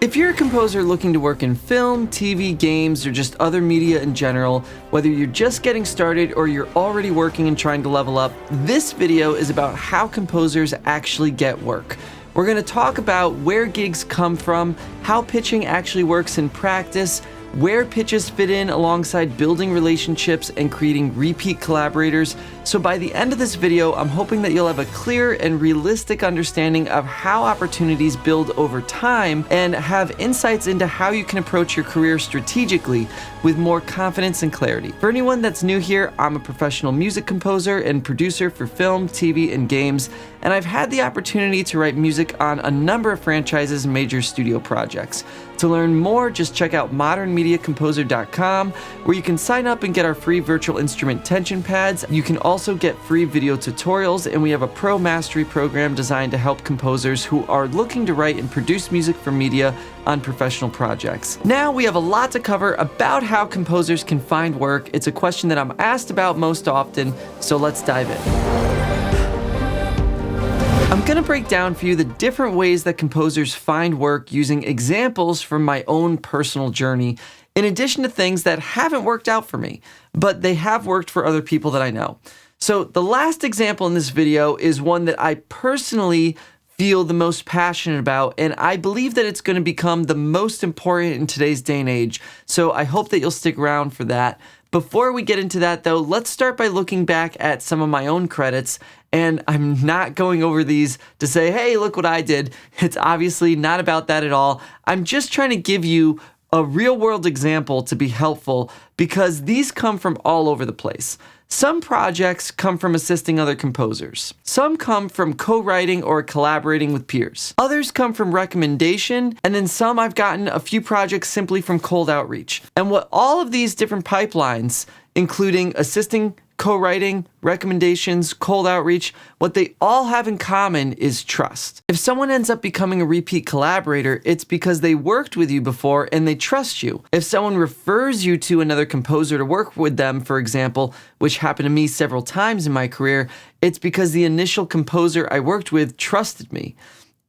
If you're a composer looking to work in film, TV, games, or just other media in general, whether you're just getting started or you're already working and trying to level up, this video is about how composers actually get work. We're going to talk about where gigs come from, how pitching actually works in practice, where pitches fit in alongside building relationships and creating repeat collaborators. So by the end of this video, I'm hoping that you'll have a clear and realistic understanding of how opportunities build over time and have insights into how you can approach your career strategically with more confidence and clarity. For anyone that's new here, I'm a professional music composer and producer for film, TV, and games, and I've had the opportunity to write music on a number of franchises and major studio projects. To learn more, just check out modernmediacomposer.com, where you can sign up and get our free virtual instrument tension pads. You can also get free video tutorials, and we have a pro mastery program designed to help composers who are looking to write and produce music for media on professional projects. Now we have a lot to cover about how composers can find work. It's a question that I'm asked about most often, so let's dive in. I'm going to break down for you the different ways that composers find work using examples from my own personal journey, in addition to things that haven't worked out for me, but they have worked for other people that I know. So the last example in this video is one that I personally feel the most passionate about, and I believe that it's going to become the most important in today's day and age. So I hope that you'll stick around for that. Before we get into that though, let's start by looking back at some of my own credits, and I'm not going over these to say, hey, look what I did. It's obviously not about that at all. I'm just trying to give you a real world example to be helpful because these come from all over the place. Some projects come from assisting other composers. Some come from co-writing or collaborating with peers. Others come from recommendation, and then some I've gotten a few projects simply from cold outreach. And what all of these different pipelines, including assisting, co-writing, recommendations, cold outreach, what they all have in common is trust. If someone ends up becoming a repeat collaborator, it's because they worked with you before and they trust you. If someone refers you to another composer to work with them, for example, which happened to me several times in my career, it's because the initial composer I worked with trusted me.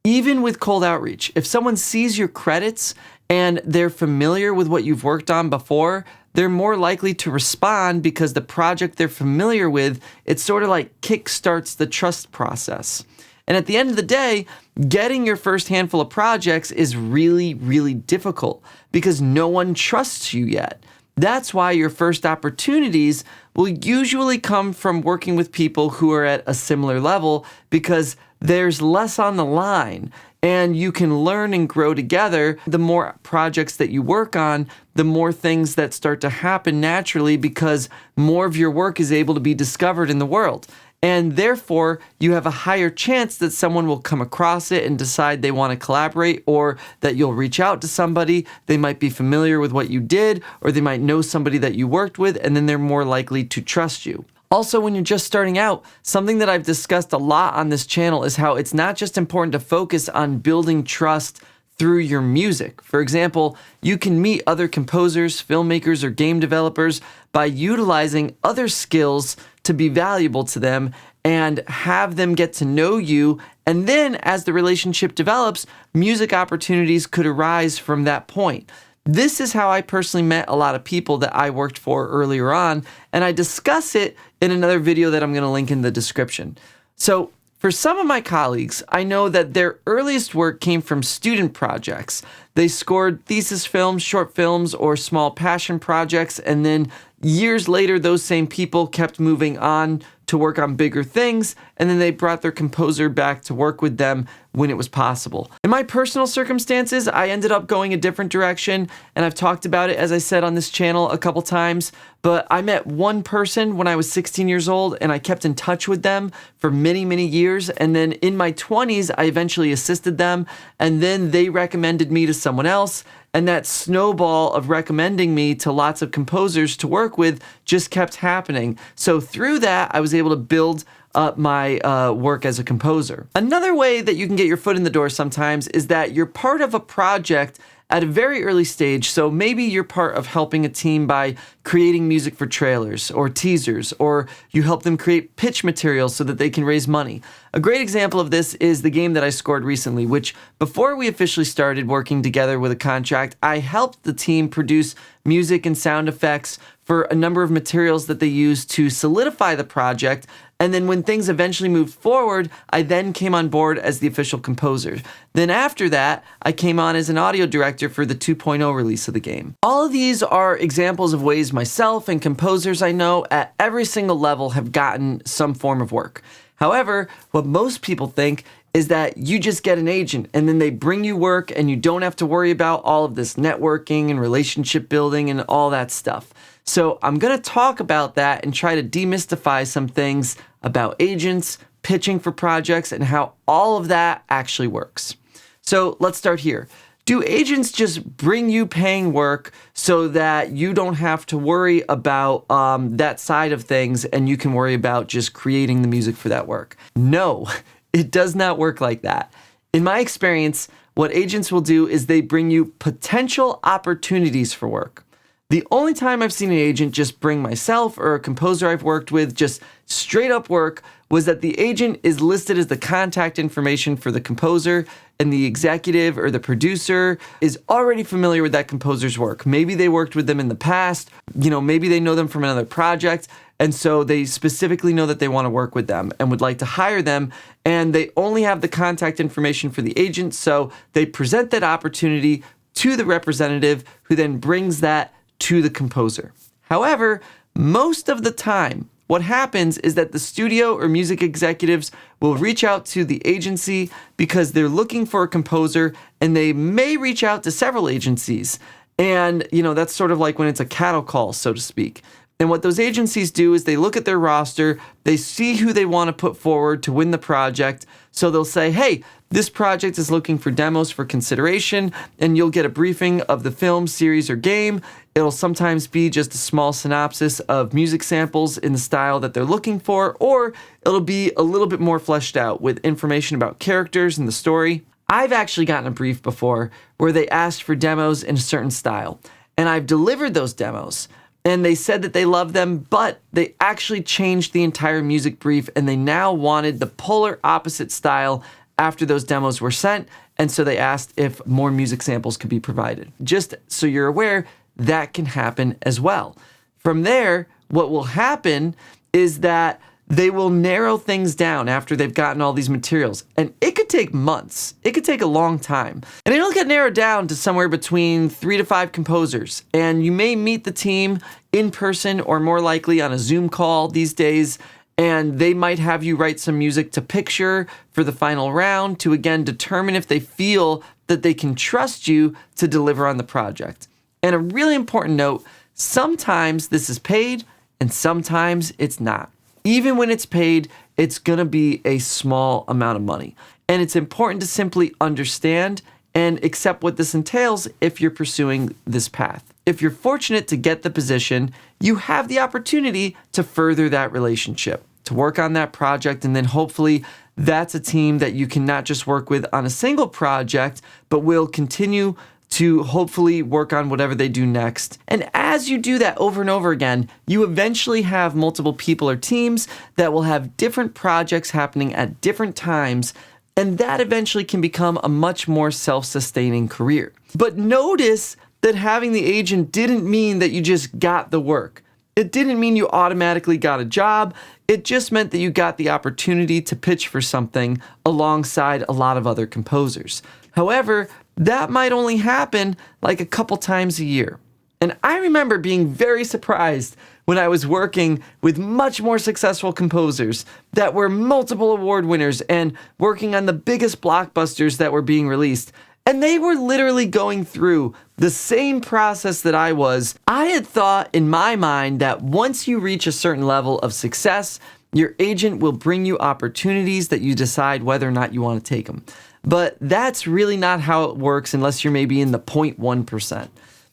Even with cold outreach, if someone sees your credits and they're familiar with what you've worked on before, they're more likely to respond because the project they're familiar with, it sort of like kickstarts the trust process. And at the end of the day, getting your first handful of projects is really, really difficult because no one trusts you yet. That's why your first opportunities will usually come from working with people who are at a similar level because there's less on the line. And you can learn and grow together. The more projects that you work on, the more things that start to happen naturally because more of your work is able to be discovered in the world. And therefore, you have a higher chance that someone will come across it and decide they want to collaborate, or that you'll reach out to somebody. They might be familiar with what you did, or they might know somebody that you worked with, and then they're more likely to trust you. Also, when you're just starting out, something that I've discussed a lot on this channel is how it's not just important to focus on building trust through your music. For example, you can meet other composers, filmmakers, or game developers by utilizing other skills to be valuable to them and have them get to know you. And then as the relationship develops, music opportunities could arise from that point. This is how I personally met a lot of people that I worked for earlier on, and I discuss it in another video that I'm going to link in the description. So for some of my colleagues, I know that their earliest work came from student projects. They scored thesis films, short films, or small passion projects, and then years later, those same people kept moving on to work on bigger things, and then they brought their composer back to work with them when it was possible. In my personal circumstances, I ended up going a different direction, and I've talked about it, as I said, on this channel a couple times, but I met one person when I was 16 years old, and I kept in touch with them for many, many years, and then in my 20s, I eventually assisted them, and then they recommended me to someone else, and that snowball of recommending me to lots of composers to work with just kept happening. So through that, I was able to build up my work as a composer. Another way that you can get your foot in the door sometimes is that you're part of a project at a very early stage. So maybe you're part of helping a team by creating music for trailers or teasers, or you help them create pitch materials so that they can raise money. A great example of this is the game that I scored recently, which before we officially started working together with a contract, I helped the team produce music and sound effects for a number of materials that they used to solidify the project. And then when things eventually moved forward, I then came on board as the official composer. Then after that, I came on as an audio director for the 2.0 release of the game. All of these are examples of ways myself and composers I know at every single level have gotten some form of work. However, what most people think is that you just get an agent and then they bring you work and you don't have to worry about all of this networking and relationship building and all that stuff. So I'm going to talk about that and try to demystify some things about agents, pitching for projects, and how all of that actually works. So let's start here. Do agents just bring you paying work so that you don't have to worry about that side of things and you can worry about just creating the music for that work? No, it does not work like that. In my experience, what agents will do is they bring you potential opportunities for work. The only time I've seen an agent just bring myself or a composer I've worked with just straight up work was that the agent is listed as the contact information for the composer, and the executive or the producer is already familiar with that composer's work. Maybe they worked with them in the past, maybe they know them from another project, and so they specifically know that they want to work with them and would like to hire them, and they only have the contact information for the agent, so they present that opportunity to the representative who then brings that to the composer. However, most of the time, what happens is that the studio or music executives will reach out to the agency because they're looking for a composer, and they may reach out to several agencies. And, that's sort of like when it's a cattle call, so to speak. And what those agencies do is they look at their roster, they see who they want to put forward to win the project. So they'll say, hey, this project is looking for demos for consideration, and you'll get a briefing of the film, series, or game. It'll sometimes be just a small synopsis of music samples in the style that they're looking for, or it'll be a little bit more fleshed out with information about characters and the story. I've actually gotten a brief before where they asked for demos in a certain style, and I've delivered those demos. And they said that they loved them, but they actually changed the entire music brief, and they now wanted the polar opposite style after those demos were sent, and so they asked if more music samples could be provided. Just so you're aware, that can happen as well. From there, what will happen is that they will narrow things down after they've gotten all these materials, and it could take months. It could take a long time. And it'll get narrowed down to somewhere between 3 to 5 composers, and you may meet the team in person or more likely on a Zoom call these days, and they might have you write some music to picture for the final round to again determine if they feel that they can trust you to deliver on the project. And a really important note, sometimes this is paid and sometimes it's not. Even when it's paid, it's going to be a small amount of money. And it's important to simply understand and accept what this entails if you're pursuing this path. If you're fortunate to get the position, you have the opportunity to further that relationship, to work on that project, and then hopefully that's a team that you can not just work with on a single project, but will continue to hopefully work on whatever they do next. And as you do that over and over again, you eventually have multiple people or teams that will have different projects happening at different times, and that eventually can become a much more self-sustaining career. But notice that having the agent didn't mean that you just got the work. It didn't mean you automatically got a job. It just meant that you got the opportunity to pitch for something alongside a lot of other composers. However, that might only happen like a couple times a year. And I remember being very surprised when I was working with much more successful composers that were multiple award winners and working on the biggest blockbusters that were being released. And they were literally going through the same process that I was. I had thought in my mind that once you reach a certain level of success, your agent will bring you opportunities that you decide whether or not you want to take them. But that's really not how it works unless you're maybe in the 0.1%.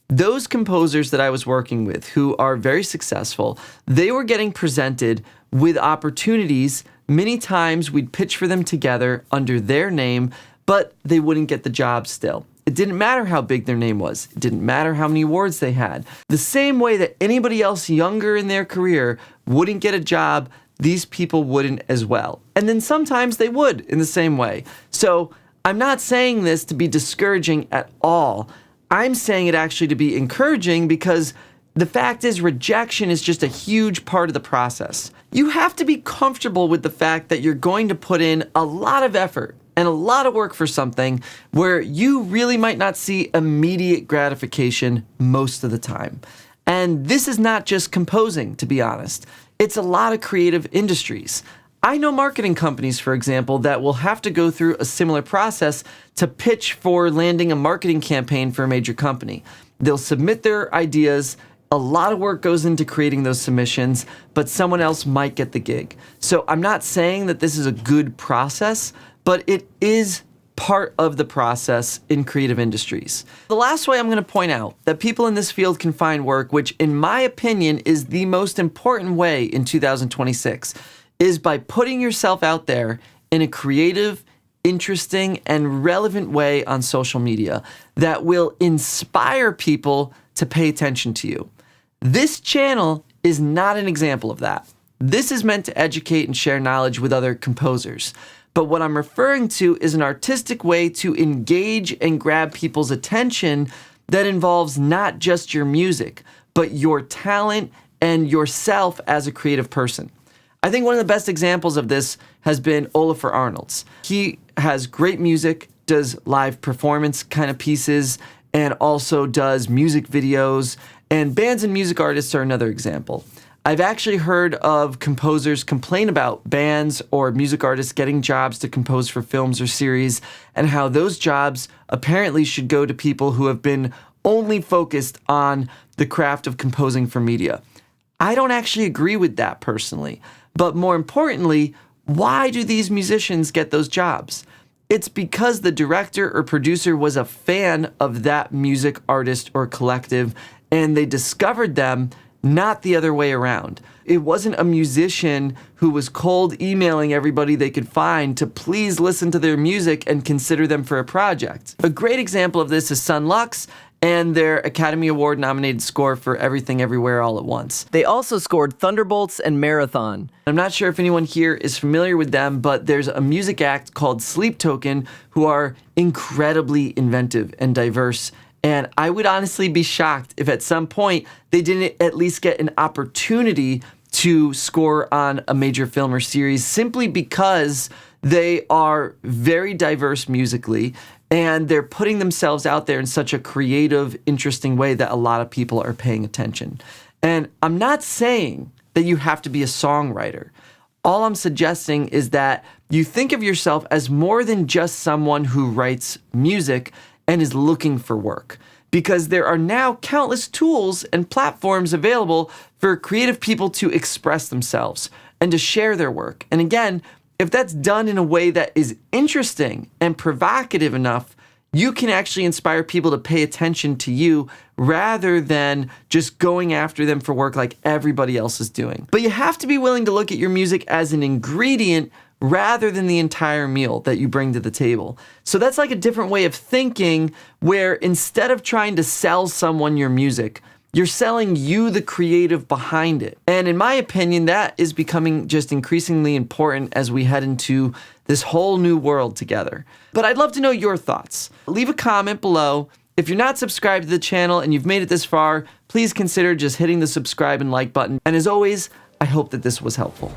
Those composers that I was working with who are very successful, they were getting presented with opportunities. Many times we'd pitch for them together under their name, but they wouldn't get the job still. It didn't matter how big their name was. It didn't matter how many awards they had. The same way that anybody else younger in their career wouldn't get a job, these people wouldn't as well. And then sometimes they would in the same way. So I'm not saying this to be discouraging at all. I'm saying it actually to be encouraging, because the fact is, rejection is just a huge part of the process. You have to be comfortable with the fact that you're going to put in a lot of effort and a lot of work for something where you really might not see immediate gratification most of the time. And this is not just composing, to be honest. It's a lot of creative industries. I know marketing companies, for example, that will have to go through a similar process to pitch for landing a marketing campaign for a major company. They'll submit their ideas. A lot of work goes into creating those submissions, but someone else might get the gig. So I'm not saying that this is a good process, but it is part of the process in creative industries. The last way I'm going to point out that people in this field can find work, which in my opinion is the most important way in 2026, is by putting yourself out there in a creative, interesting, and relevant way on social media that will inspire people to pay attention to you. This channel is not an example of that. This is meant to educate and share knowledge with other composers. But what I'm referring to is an artistic way to engage and grab people's attention that involves not just your music, but your talent and yourself as a creative person. I think one of the best examples of this has been Olafur Arnalds. He has great music, does live performance kind of pieces, and also does music videos, and bands and music artists are another example. I've actually heard of composers complain about bands or music artists getting jobs to compose for films or series, and how those jobs apparently should go to people who have been only focused on the craft of composing for media. I don't actually agree with that personally, but more importantly, why do these musicians get those jobs? It's because the director or producer was a fan of that music artist or collective, and they discovered them, not the other way around. It wasn't a musician who was cold emailing everybody they could find to please listen to their music and consider them for a project. A great example of this is Sun Lux and their Academy Award nominated score for Everything Everywhere All at Once. They also scored Thunderbolts and Marathon. I'm not sure if anyone here is familiar with them, but there's a music act called Sleep Token who are incredibly inventive and diverse. And I would honestly be shocked if at some point they didn't at least get an opportunity to score on a major film or series, simply because they are very diverse musically and they're putting themselves out there in such a creative, interesting way that a lot of people are paying attention. And I'm not saying that you have to be a songwriter. All I'm suggesting is that you think of yourself as more than just someone who writes music and is looking for work, because there are now countless tools and platforms available for creative people to express themselves and to share their work. And again, if that's done in a way that is interesting and provocative enough, you can actually inspire people to pay attention to you rather than just going after them for work like everybody else is doing. But you have to be willing to look at your music as an ingredient rather than the entire meal that you bring to the table. So that's like a different way of thinking, where instead of trying to sell someone your music, you're selling you, the creative behind it. And in my opinion, that is becoming just increasingly important as we head into this whole new world together. But I'd love to know your thoughts. Leave a comment below. If you're not subscribed to the channel and you've made it this far, please consider just hitting the subscribe and like button. And as always, I hope that this was helpful.